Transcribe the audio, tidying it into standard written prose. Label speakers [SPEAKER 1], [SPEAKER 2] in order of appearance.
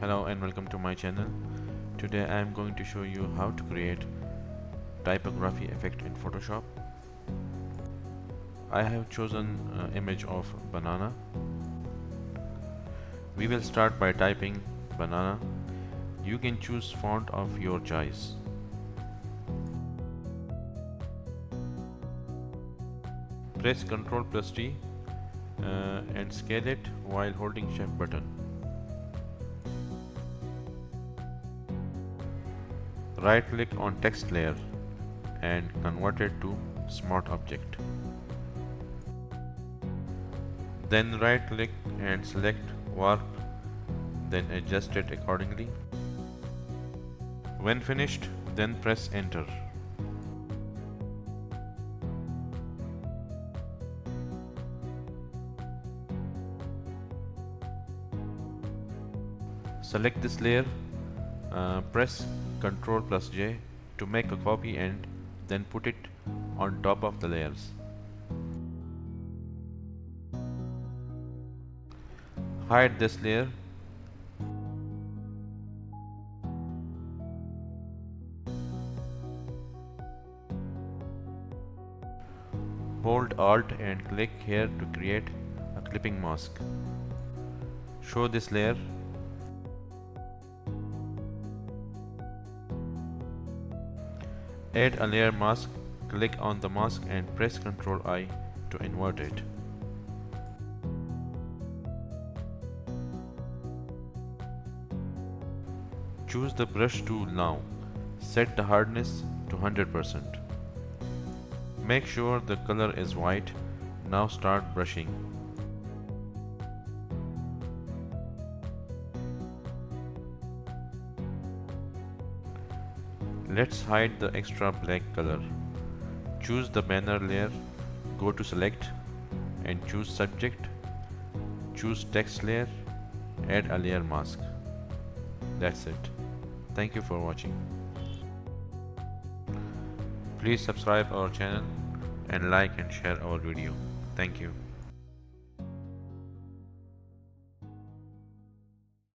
[SPEAKER 1] Hello and welcome to my channel. Today I am going to show you how to create typography effect in Photoshop. I have chosen image of banana. We will start by typing banana. You can choose font of your choice. Press Ctrl+T and scale it while holding Shift button. Right click on text layer and convert it to smart object. Then right click and select warp, then adjust it accordingly. When finished, then press enter. Select this layer, press Ctrl+J to make a copy and then put it on top of the layers. Hide this layer. Hold Alt and click here to create a clipping mask. Show this layer. Add a layer mask, click on the mask and press Ctrl+I to invert it. Choose the brush tool now. Set the hardness to 100%. Make sure the color is white. Now start brushing. Let's hide the extra black color. Choose the banner layer, go to select and choose subject. Choose text layer, add a layer mask. That's it. Thank you for watching. Please subscribe our channel and like and share our video. Thank you.